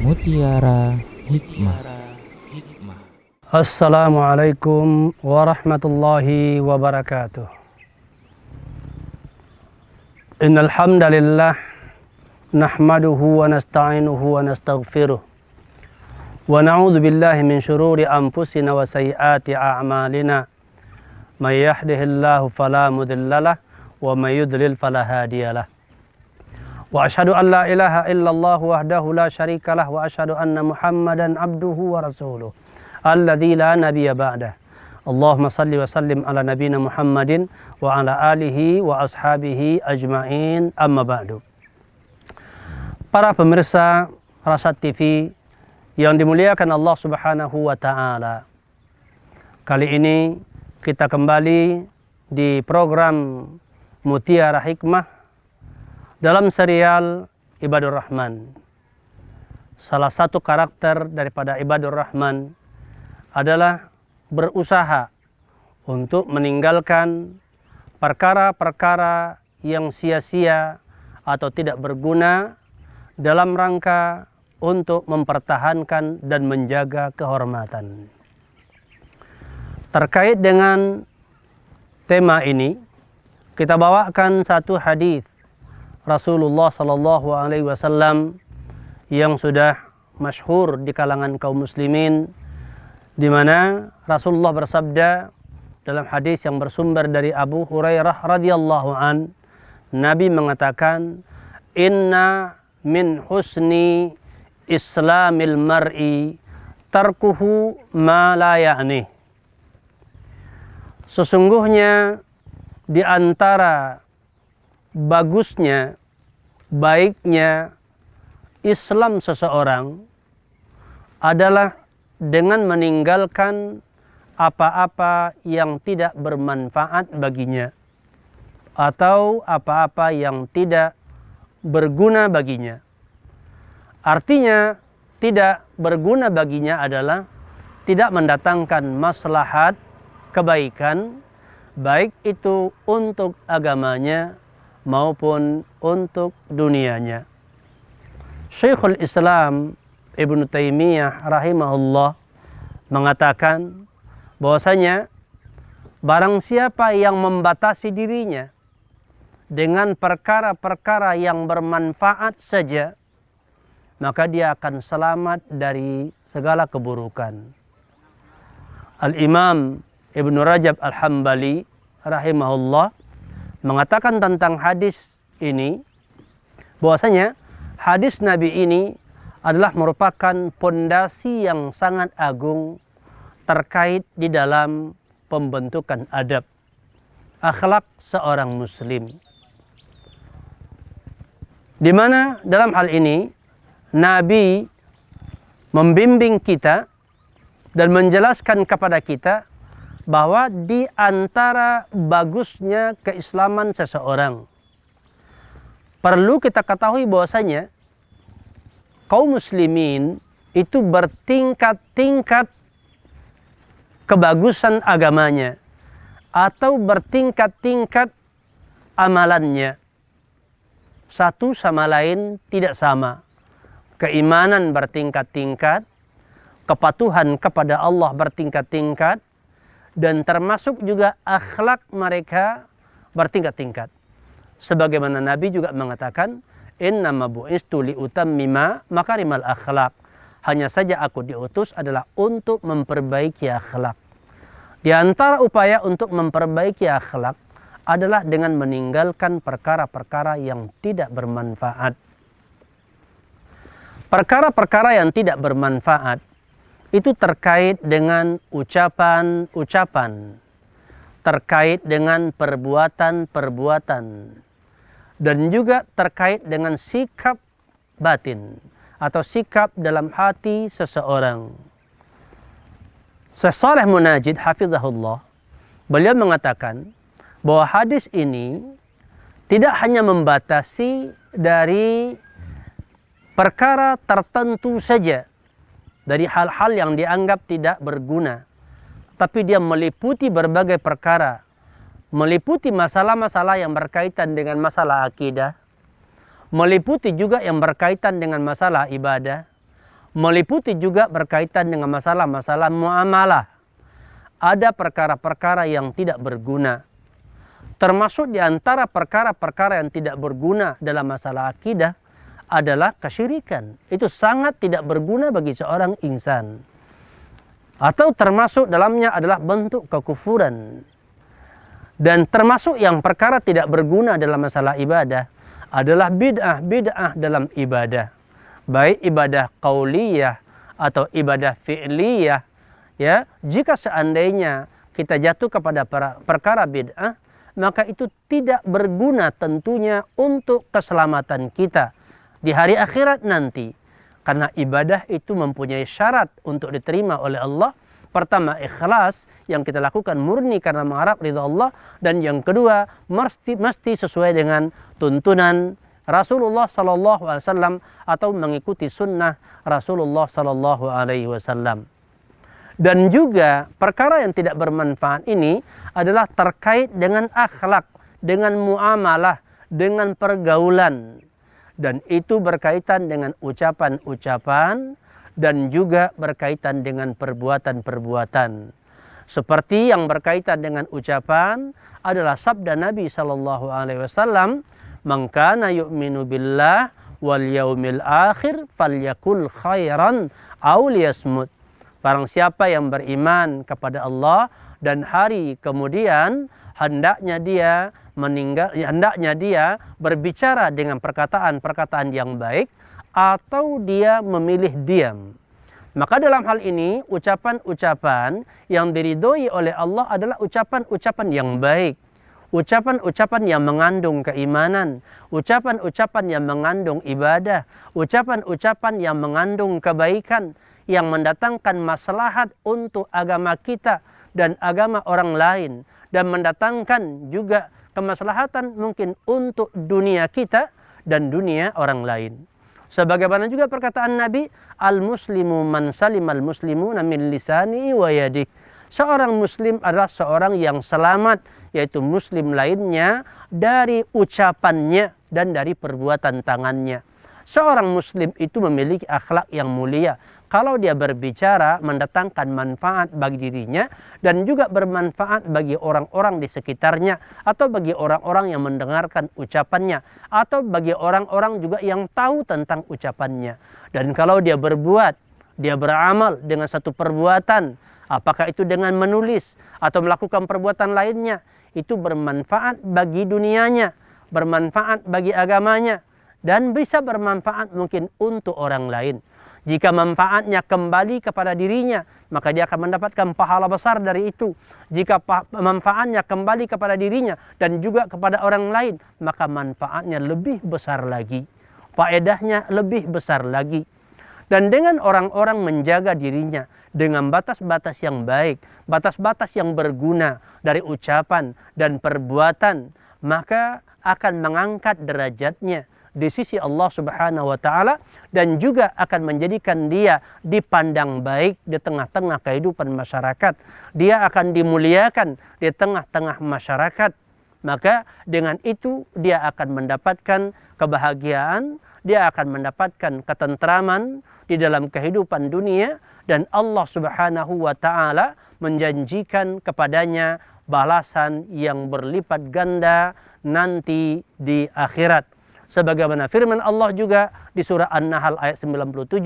Mutiara Hikmah. Assalamualaikum warahmatullahi wabarakatuh. Innal hamdalillah nahmaduhu wa nasta'inuhu wa nastaghfiruh wa na'udzu billahi min shururi anfusina wa sayyiati a'malina. May yahdihillahu fala mudhillalah wa may yudlil fala hadiyalah. Wa asyhadu an la ilaha illallah wahdahu la syarikalah wa asyhadu anna Muhammadan abduhu wa rasuluh alladzi la nabiyya ba'dah. Allahumma salli wa sallim ala nabiyyina Muhammadin wa ala alihi wa ashabihi ajma'in, amma ba'du. Para pemirsa Rasad TV yang dimuliakan Allah Subhanahu wa taala. Kali ini kita kembali di program Mutiara Hikmah dalam serial Ibadur Rahman. Salah satu karakter daripada Ibadur Rahman adalah berusaha untuk meninggalkan perkara-perkara yang sia-sia atau tidak berguna dalam rangka untuk mempertahankan dan menjaga kehormatan. Terkait dengan tema ini, kita bawakan satu hadis Rasulullah Sallallahu Alaihi Wasallam yang sudah masyhur di kalangan kaum muslimin, di mana Rasulullah bersabda dalam hadis yang bersumber dari Abu Hurairah radhiyallahu an, Nabi mengatakan, "Inna min husni islamil mar'i tarkuhu ma la ya'ni." Sesungguhnya di antara bagusnya, baiknya Islam seseorang adalah dengan meninggalkan apa-apa yang tidak bermanfaat baginya atau apa-apa yang tidak berguna baginya. Artinya, tidak berguna baginya adalah tidak mendatangkan maslahat kebaikan, baik itu untuk agamanya maupun untuk dunianya. Syekhul Islam Ibnu Taimiyah rahimahullah mengatakan bahwasanya barang siapa yang membatasi dirinya dengan perkara-perkara yang bermanfaat saja, maka dia akan selamat dari segala keburukan. Al-Imam Ibnu Rajab Al-Hambali rahimahullah mengatakan tentang hadis ini bahwasanya hadis Nabi ini adalah merupakan pondasi yang sangat agung terkait di dalam pembentukan adab akhlak seorang muslim, di mana dalam hal ini Nabi membimbing kita dan menjelaskan kepada kita bahwa di antara bagusnya keislaman seseorang, perlu kita ketahui bahwasanya kaum muslimin itu bertingkat-tingkat kebagusan agamanya atau bertingkat-tingkat amalannya. Satu sama lain tidak sama. Keimanan bertingkat-tingkat, kepatuhan kepada Allah bertingkat-tingkat, dan termasuk juga akhlak mereka bertingkat-tingkat. Sebagaimana Nabi juga mengatakan, "Innama bu'istu liutammima makarimal akhlak." Hanya saja aku diutus adalah untuk memperbaiki akhlak. Di antara upaya untuk memperbaiki akhlak adalah dengan meninggalkan perkara-perkara yang tidak bermanfaat. Perkara-perkara yang tidak bermanfaat itu terkait dengan ucapan-ucapan, terkait dengan perbuatan-perbuatan, dan juga terkait dengan sikap batin atau sikap dalam hati seseorang. Syekh Shalih Munajid hafizahullah, beliau mengatakan bahwa hadis ini tidak hanya membatasi dari perkara tertentu saja, dari hal-hal yang dianggap tidak berguna, tapi dia meliputi berbagai perkara, meliputi masalah-masalah yang berkaitan dengan masalah akidah, meliputi juga yang berkaitan dengan masalah ibadah, meliputi juga berkaitan dengan masalah-masalah muamalah. Ada perkara-perkara yang tidak berguna. Termasuk di antara perkara-perkara yang tidak berguna dalam masalah akidah adalah kesyirikan. Itu sangat tidak berguna bagi seorang insan. Atau termasuk dalamnya adalah bentuk kekufuran. Dan termasuk yang perkara tidak berguna dalam masalah ibadah adalah bid'ah dalam ibadah. Baik ibadah qauliyah atau ibadah fi'liyah. Ya, jika seandainya kita jatuh kepada perkara bid'ah, maka itu tidak berguna tentunya untuk keselamatan kita di hari akhirat nanti. Karena ibadah itu mempunyai syarat untuk diterima oleh Allah. Pertama, ikhlas yang kita lakukan murni karena mengharap ridha Allah. Dan yang kedua, mesti sesuai dengan tuntunan Rasulullah SAW atau mengikuti sunnah Rasulullah SAW. Dan juga perkara yang tidak bermanfaat ini adalah terkait dengan akhlak, dengan muamalah, dengan pergaulan. Dan itu berkaitan dengan ucapan-ucapan dan juga berkaitan dengan perbuatan-perbuatan. Seperti yang berkaitan dengan ucapan adalah sabda Nabi SAW, "Man kana yu'minu billah wal yaumil akhir falyakul khairan aw liyasmut." Barang siapa yang beriman kepada Allah dan hari kemudian, hendaknya dia berbicara dengan perkataan-perkataan yang baik atau dia memilih diam. Maka dalam hal ini ucapan-ucapan yang diridhoi oleh Allah adalah ucapan-ucapan yang baik. Ucapan-ucapan yang mengandung keimanan, ucapan-ucapan yang mengandung ibadah, ucapan-ucapan yang mengandung kebaikan, yang mendatangkan maslahat untuk agama kita dan agama orang lain, dan mendatangkan juga kemaslahatan mungkin untuk dunia kita dan dunia orang lain. Sebagaimana juga perkataan Nabi, al-muslimu man salimal muslimuna min lisanihi wa yadihi. Seorang muslim adalah seorang yang selamat, yaitu muslim lainnya dari ucapannya dan dari perbuatan tangannya. Seorang muslim itu memiliki akhlak yang mulia. Kalau dia berbicara mendatangkan manfaat bagi dirinya dan juga bermanfaat bagi orang-orang di sekitarnya, atau bagi orang-orang yang mendengarkan ucapannya, atau bagi orang-orang juga yang tahu tentang ucapannya. Dan kalau dia berbuat, dia beramal dengan satu perbuatan, apakah itu dengan menulis atau melakukan perbuatan lainnya, itu bermanfaat bagi dunianya, bermanfaat bagi agamanya, dan bisa bermanfaat mungkin untuk orang lain. Jika manfaatnya kembali kepada dirinya, maka dia akan mendapatkan pahala besar dari itu. Jika manfaatnya kembali kepada dirinya dan juga kepada orang lain, maka manfaatnya lebih besar lagi. Faedahnya lebih besar lagi. Dan dengan orang-orang menjaga dirinya dengan batas-batas yang baik, batas-batas yang berguna dari ucapan dan perbuatan, maka akan mengangkat derajatnya di sisi Allah Subhanahu wa Ta'ala, dan juga akan menjadikan dia dipandang baik di tengah-tengah kehidupan masyarakat. Dia akan dimuliakan di tengah-tengah masyarakat. Maka dengan itu dia akan mendapatkan kebahagiaan, dia akan mendapatkan ketentraman di dalam kehidupan dunia, dan Allah Subhanahu wa Ta'ala menjanjikan kepadanya balasan yang berlipat ganda nanti di akhirat. Sebagaimana firman Allah juga di surah An-Nahl ayat 97,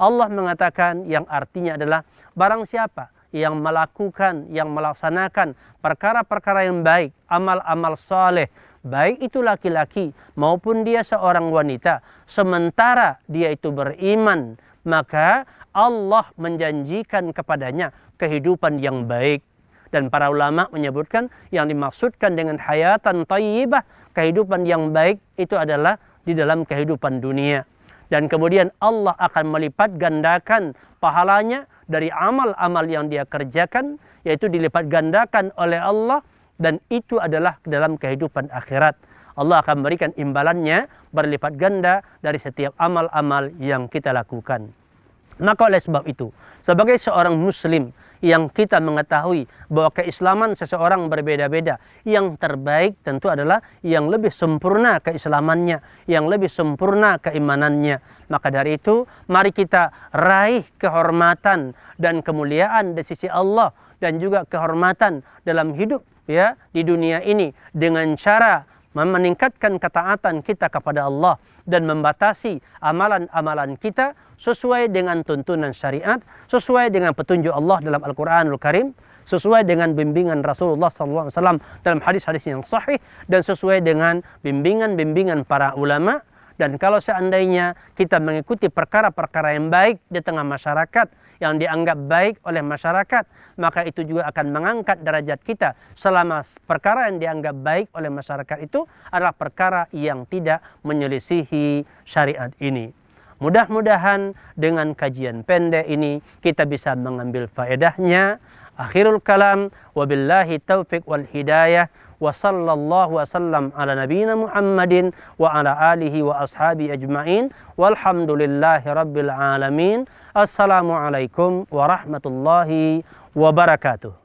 Allah mengatakan yang artinya adalah barang siapa yang melakukan, yang melaksanakan perkara-perkara yang baik, amal-amal soleh, baik itu laki-laki maupun dia seorang wanita, sementara dia itu beriman, maka Allah menjanjikan kepadanya kehidupan yang baik. Dan para ulama menyebutkan yang dimaksudkan dengan hayatan thayyibah, kehidupan yang baik itu adalah di dalam kehidupan dunia. Dan kemudian Allah akan melipat gandakan pahalanya dari amal-amal yang dia kerjakan, yaitu dilipat gandakan oleh Allah, dan itu adalah dalam kehidupan akhirat. Allah akan memberikan imbalannya berlipat ganda dari setiap amal-amal yang kita lakukan. Maka oleh sebab itu, sebagai seorang muslim yang kita mengetahui bahwa keislaman seseorang berbeda-beda. Yang terbaik tentu adalah yang lebih sempurna keislamannya, yang lebih sempurna keimanannya. Maka dari itu, mari kita raih kehormatan dan kemuliaan di sisi Allah dan juga kehormatan dalam hidup ya di dunia ini dengan cara meningkatkan ketaatan kita kepada Allah dan membatasi amalan-amalan kita sesuai dengan tuntunan syariat, sesuai dengan petunjuk Allah dalam Al-Quranul Karim, sesuai dengan bimbingan Rasulullah SAW dalam hadis-hadis yang sahih, dan sesuai dengan bimbingan-bimbingan para ulama. Dan kalau seandainya kita mengikuti perkara-perkara yang baik di tengah masyarakat, yang dianggap baik oleh masyarakat, maka itu juga akan mengangkat derajat kita selama perkara yang dianggap baik oleh masyarakat itu adalah perkara yang tidak menyelisihi syariat ini. Mudah-mudahan dengan kajian pendek ini kita bisa mengambil faedahnya. Akhirul kalam, wabillahi taufiq wal hidayah. Wa sallallahu wasallam ala nabiyina Muhammadin wa ala alihi wa ashabi ajma'in. Walhamdulillahi rabbil alamin. Assalamualaikum warahmatullahi wabarakatuh.